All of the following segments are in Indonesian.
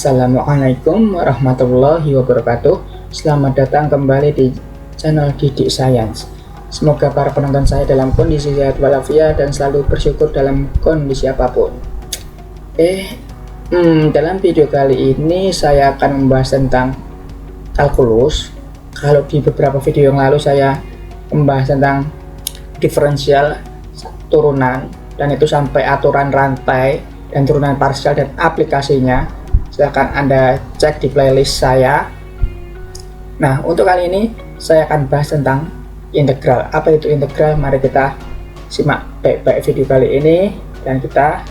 Assalamualaikum warahmatullahi wabarakatuh. Selamat datang kembali di channel Didik Science. Semoga para penonton saya dalam kondisi sehat walafiat dan selalu bersyukur dalam kondisi apapun. Dalam video kali ini saya akan membahas tentang kalkulus. Kalau di beberapa video yang lalu saya membahas tentang diferensial turunan, dan itu sampai aturan rantai dan turunan parsial dan aplikasinya. Silahkan Anda cek di playlist saya. Nah, untuk kali ini saya akan bahas tentang integral. Apa itu integral? Mari kita simak baik-baik video kali ini dan kita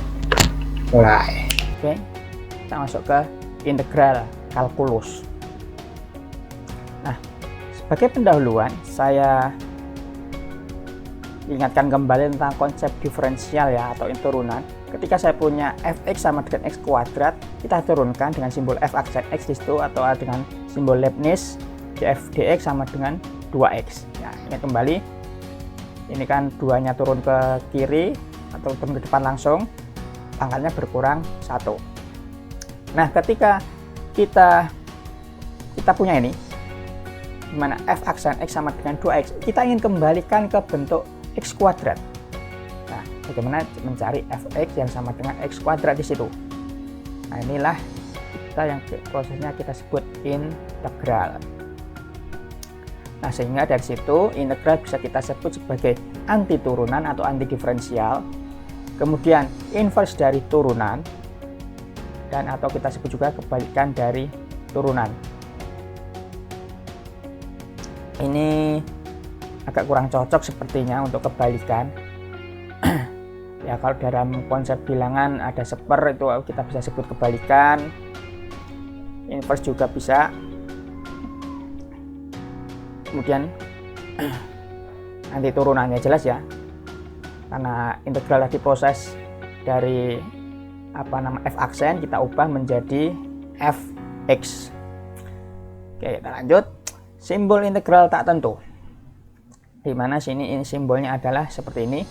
mulai. Oke, kita masuk ke integral kalkulus. Nah, sebagai pendahuluan saya ingatkan kembali tentang konsep diferensial ya, atau turunan. Ketika saya punya fx sama dengan x kuadrat, kita turunkan dengan simbol f aksen x di situ, atau dengan simbol Leibniz df dx sama dengan 2x. Ya, ingat kembali, ini kan duanya turun ke kiri atau turun ke depan langsung, pangkatnya berkurang 1. Nah, ketika kita punya ini, dimana f aksen x sama dengan 2x, kita ingin kembalikan ke bentuk x kuadrat. Nah, bagaimana mencari fx yang sama dengan x kuadrat di situ? Nah, inilah prosesnya kita sebut integral. Nah, sehingga dari situ integral bisa kita sebut sebagai anti turunan atau anti diferensial, kemudian inverse dari turunan, dan atau kita sebut juga kebalikan dari turunan. Ini agak kurang cocok sepertinya untuk kebalikan. Ya, kalau dalam konsep bilangan ada seper, itu kita bisa sebut kebalikan. Inverse juga bisa. Kemudian anti turunannya jelas ya, karena integral tadi proses dari f aksen kita ubah menjadi fx. Oke, kita lanjut. Simbol integral tak tentu, di mana sini simbolnya adalah seperti ini.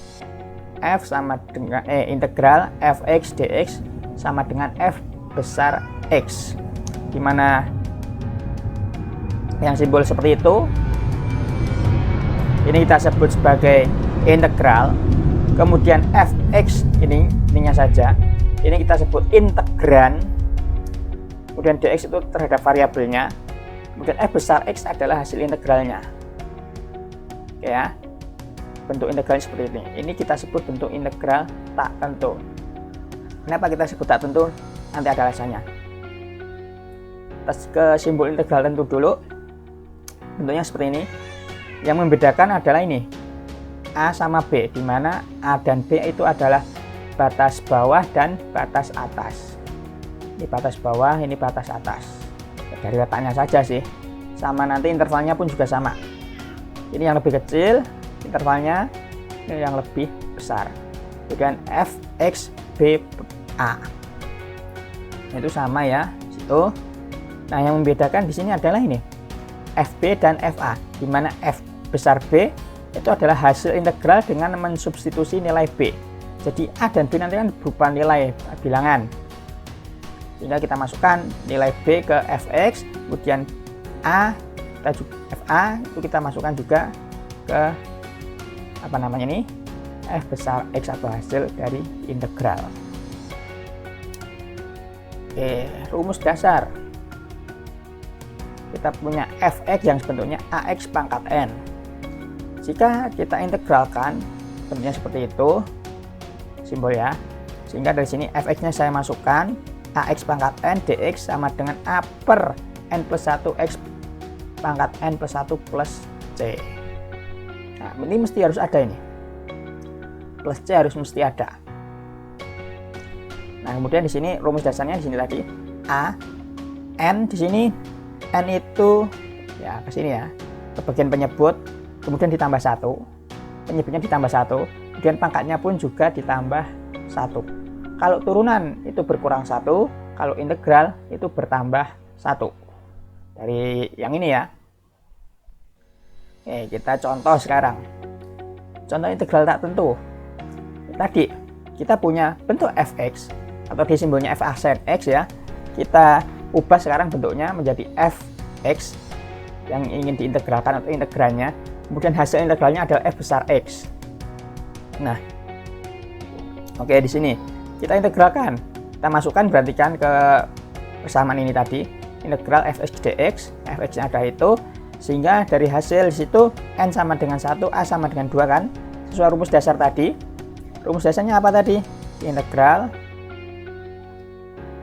F sama dengan integral fx dx sama dengan f besar x, di mana yang simbol seperti itu ini kita sebut sebagai integral. Kemudian fx ininya saja, ini kita sebut integran. Kemudian dx itu terhadap variabelnya. Kemudian f besar x adalah hasil integralnya. Oke ya, bentuk integral seperti ini. Ini kita sebut bentuk integral tak tentu. Kenapa kita sebut tak tentu? Nanti ada alasannya. Kita ke simbol integral tentu dulu. Bentuknya seperti ini. Yang membedakan adalah ini, A sama B, di mana A dan B itu adalah batas bawah dan batas atas. Ini batas bawah, ini batas atas. Dari letaknya saja sih. Sama, nanti intervalnya pun juga sama. Ini yang lebih kecil intervalnya, ini yang lebih besar. Kemudian fx b a itu sama ya situ. Nah, yang membedakan di sini adalah ini fb dan fa, di mana f besar b itu adalah hasil integral dengan mensubstitusi nilai b. Jadi a dan b nanti kan berupa nilai bilangan, sehingga kita masukkan nilai b ke fx, kemudian a fa itu kita masukkan juga ke f besar x atau hasil dari integral. Oke, rumus dasar. Kita punya fx yang bentuknya ax pangkat n. Jika kita integralkan, bentuknya seperti itu simbol ya. Sehingga dari sini fx-nya saya masukkan ax pangkat n dx sama dengan a per n plus 1 x pangkat n plus 1 plus c. Nah, ini mesti harus ada ini. Plus C harus mesti ada. Nah, kemudian di sini rumus dasarnya di sini tadi A, N di sini, N itu ya ke sini ya, ke bagian penyebut, kemudian ditambah 1. Penyebutnya ditambah 1, kemudian pangkatnya pun juga ditambah 1. Kalau turunan itu berkurang 1, kalau integral itu bertambah 1. Dari yang ini ya. Oke, kita contoh sekarang. Contoh integral tak tentu. Tadi kita punya bentuk fx atau di simbolnya f aksen x ya. Kita ubah sekarang bentuknya menjadi fx yang ingin diintegralkan atau integrannya, kemudian hasil integralnya adalah f besar x. Nah, oke, di sini kita integralkan, kita masukkan, perhatikan ke persamaan ini tadi, integral fx dx, fx-nya ada itu, sehingga dari hasil di situ n sama dengan 1, a sama dengan 2 kan, sesuai rumus dasar tadi. Rumus dasarnya apa tadi? Integral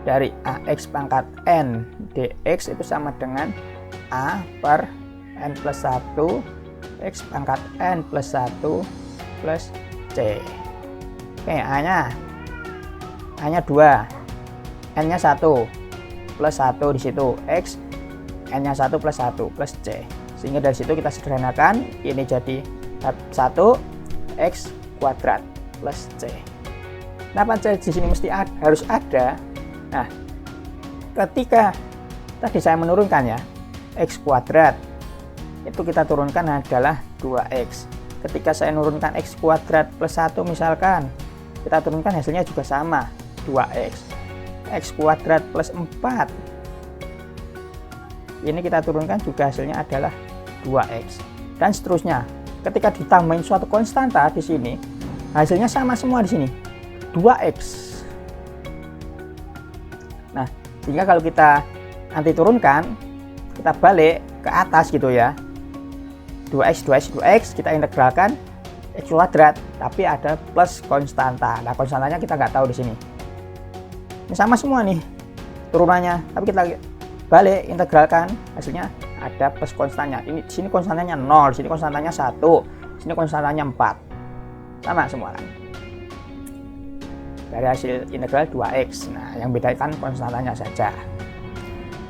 dari ax pangkat n dx itu sama dengan a per n plus 1 x pangkat n plus 1 plus c. Oke, a-nya 2, n-nya 1 plus 1 di situ, x n-nya 1 plus 1 plus c. Sehingga dari situ kita sederhanakan, ini jadi 1 x kuadrat plus c. Kenapa c di sini mesti harus ada? Nah, ketika tadi saya menurunkan ya, x kuadrat itu kita turunkan adalah 2x. Ketika saya menurunkan x kuadrat plus 1 misalkan, kita turunkan hasilnya juga sama, 2x. X kuadrat plus 4, ini kita turunkan juga hasilnya adalah 2x, dan seterusnya. Ketika ditambahin suatu konstanta di sini, hasilnya sama semua di sini, 2x. Nah, sehingga kalau kita nanti turunkan, kita balik ke atas gitu ya, 2x kita integralkan x kuadrat, tapi ada plus konstanta. Nah, konstantanya kita nggak tahu di sini. Ini sama semua nih turunannya, tapi kita balik integralkan, hasilnya ada plus konstantanya. Ini sini konstantanya 0, sini konstantanya 1, sini konstantanya 4. Sama semua kan. Dari hasil integral 2x. Nah, yang bedakan konstantanya saja.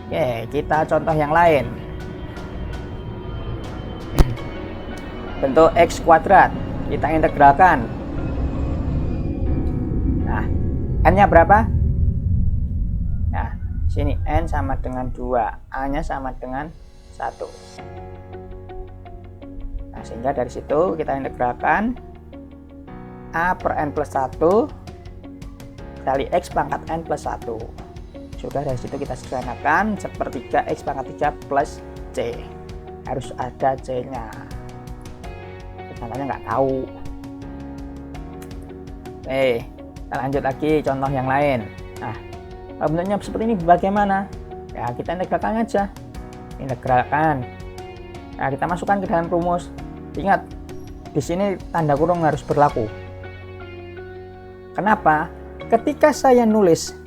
Oke, kita contoh yang lain. Bentuk x kuadrat kita integralkan. Nah, n-nya berapa? Nah, sini n sama dengan 2, a-nya sama dengan 1. Nah, sehingga dari situ kita integralkan a per n plus 1 kali x pangkat n plus 1. Sudah, dari situ kita sederhanakan sepertiga x pangkat 3 plus c. Harus ada c-nya. Contohnya nggak tahu. Oke, kita lanjut lagi contoh yang lain. Nah, bentuknya seperti ini bagaimana? Ya, kita integralkan aja. Integralkan. Nah, kita masukkan ke dalam rumus. Ingat, di sini tanda kurung harus berlaku. Kenapa? Ketika saya nulis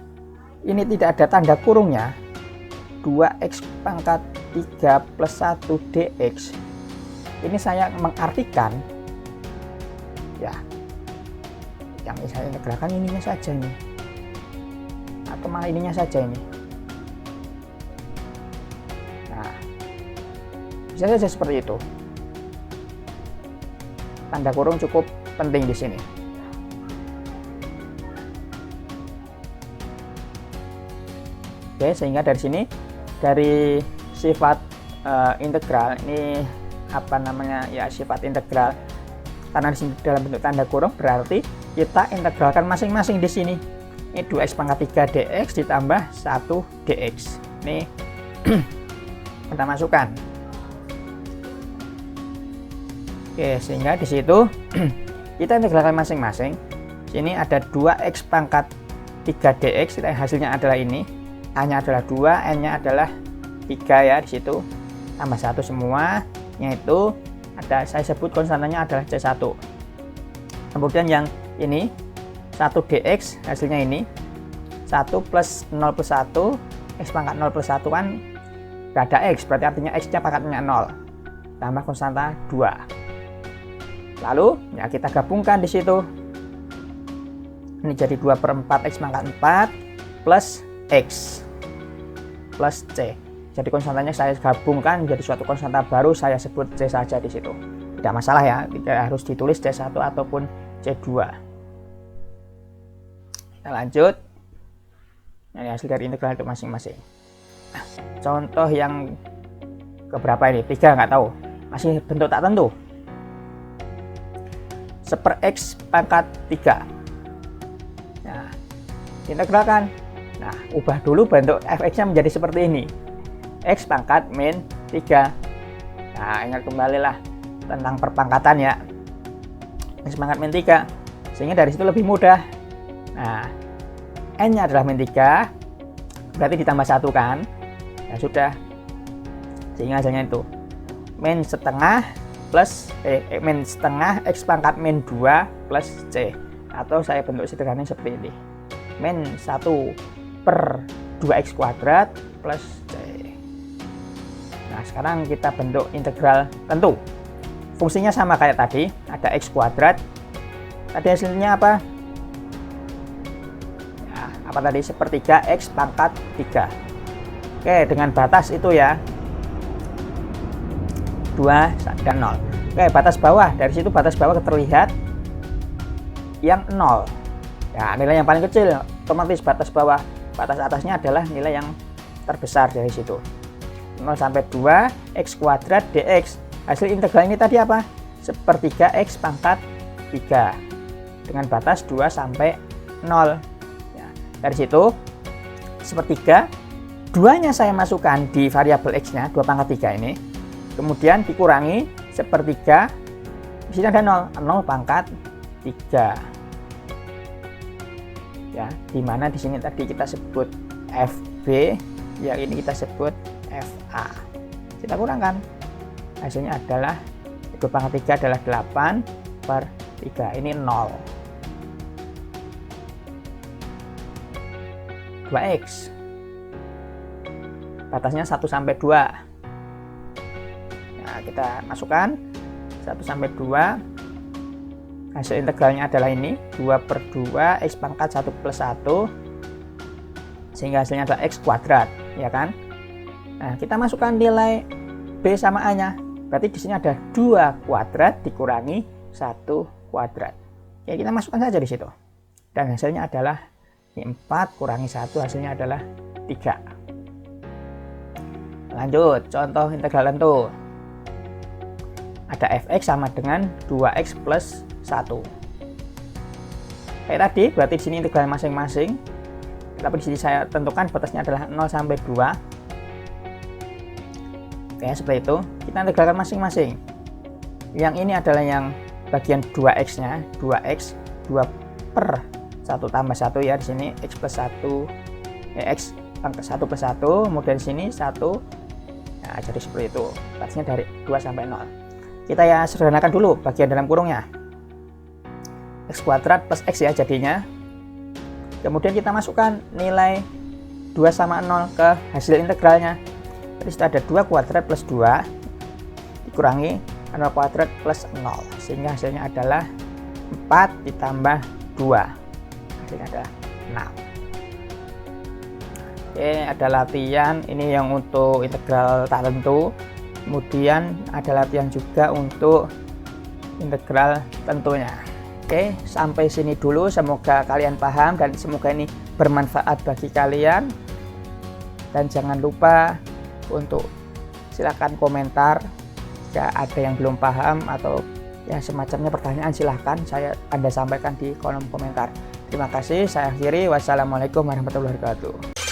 ini tidak ada tanda kurungnya, 2x pangkat 3 plus 1 dx, ini saya mengartikan ya, yang saya integralkan ininya saja ini, atau malah ininya saja ini. Nah, bisa saja seperti itu. Tanda kurung cukup penting di sini. Oke, sehingga dari sini, dari sifat integral ini apa namanya ya, sifat integral, karena di sini dalam bentuk tanda kurung, berarti kita integralkan masing-masing di sini. Ini 2x pangkat 3 dx ditambah 1 dx. Ini kita masukkan. Oke, sehingga di situ kita integralkan masing-masing. Sini ada 2x pangkat 3 dx, hasilnya adalah ini. A-nya adalah 2, n-nya adalah 3 ya di situ. Tambah 1 semua, yaitu ada, saya sebut konstantanya adalah C1. Kemudian yang ini 1 dx, hasilnya ini 1 plus 0 plus 1, x pangkat 0 plus 1 kan gak ada x, berarti artinya x-nya pangkatnya 0, tambah konstanta 2. Lalu ya kita gabungkan di situ, ini jadi 2 per 4 x pangkat 4 plus x plus c. Jadi konstantanya saya gabungkan jadi suatu konstanta baru, saya sebut c saja di situ. Tidak masalah ya, tidak harus ditulis c1 ataupun c2. Kita lanjut. Ini hasil dari integral itu masing-masing. Nah, contoh yang keberapa ini? 3, nggak tahu. Masih bentuk tak tentu. 1/x pangkat 3. Nah, integralkan Nah, ubah dulu bentuk fx-nya menjadi seperti ini. X pangkat min 3. Nah, ingat kembalilah tentang perpangkatan ya. X pangkat min 3. Sehingga dari situ lebih mudah. Nah, n-nya adalah min 3. Berarti ditambah 1 kan? Ya sudah. Sehingga hasilnya itu min setengah plus min setengah X pangkat min 2 plus C. Atau saya bentuk sederhananya seperti ini. Min 1/2x kuadrat plus C. Nah, sekarang kita bentuk integral tentu. Fungsinya sama kayak tadi, ada x kuadrat. Tadi hasilnya apa? Ya, apa tadi? Sepertiga x pangkat 3. Oke, dengan batas itu ya. 2 dan 0. Oke, batas bawah. Dari situ batas bawah terlihat yang 0. Ya, nilai yang paling kecil. Otomatis batas bawah. Batas atasnya adalah nilai yang terbesar dari situ. 0 sampai 2 x kuadrat dx. Hasil integral ini tadi apa? Sepertiga x pangkat 3 dengan batas 2 sampai 0 ya. Dari situ sepertiga 2-nya saya masukkan di variabel x-nya 2 pangkat 3 ini, kemudian dikurangi sepertiga, di sini ada 0 pangkat 3 ya, dimana di sini tadi kita sebut fb, yang ini kita sebut FA. Kita kurangkan, hasilnya adalah 2 pangkat 3 adalah 8/3. Ini 0. 2x batasnya 1 sampai 2. Nah, kita masukkan 1 sampai 2. Hasil integralnya adalah ini 2/2 x pangkat 1 plus 1, sehingga hasilnya adalah x kuadrat ya kan. Nah, kita masukkan nilai B sama A-nya. Berarti di sini ada 2 kuadrat dikurangi 1 kuadrat. Ya, kita masukkan saja di situ. Dan hasilnya adalah 4 kurangi 1, hasilnya adalah 3. Lanjut, contoh integral tentu. Ada fx sama dengan 2x plus 1. Kayak tadi, berarti di sini integral masing-masing. Tapi di sini saya tentukan batasnya adalah 0 sampai 2. Oke, seperti itu. Kita integralkan masing-masing. Yang ini adalah yang bagian 2x-nya, 2x 2/1 tambah 1 ya, di sini x plus 1 x pangkat 1 plus 1, kemudian di sini 1. Nah, jadi seperti itu. Batasnya dari 2 sampai 0. Kita ya sederhanakan dulu bagian dalam kurungnya. X kuadrat plus x ya jadinya. Kemudian kita masukkan nilai 2 sama 0 ke hasil integralnya. Jadi sudah ada 2 kuadrat plus 2 dikurangi 0 kuadrat plus 0, sehingga hasilnya adalah 4 ditambah 2, hasilnya adalah 6. Oke, ada latihan ini yang untuk integral tak tentu, kemudian ada latihan juga untuk integral tentunya. Oke, sampai sini dulu, semoga kalian paham dan semoga ini bermanfaat bagi kalian. Dan jangan lupa untuk silakan komentar jika ada yang belum paham atau ya semacamnya pertanyaan, silahkan Anda sampaikan di kolom komentar. Terima kasih, saya akhiri. Wassalamualaikum warahmatullahi wabarakatuh.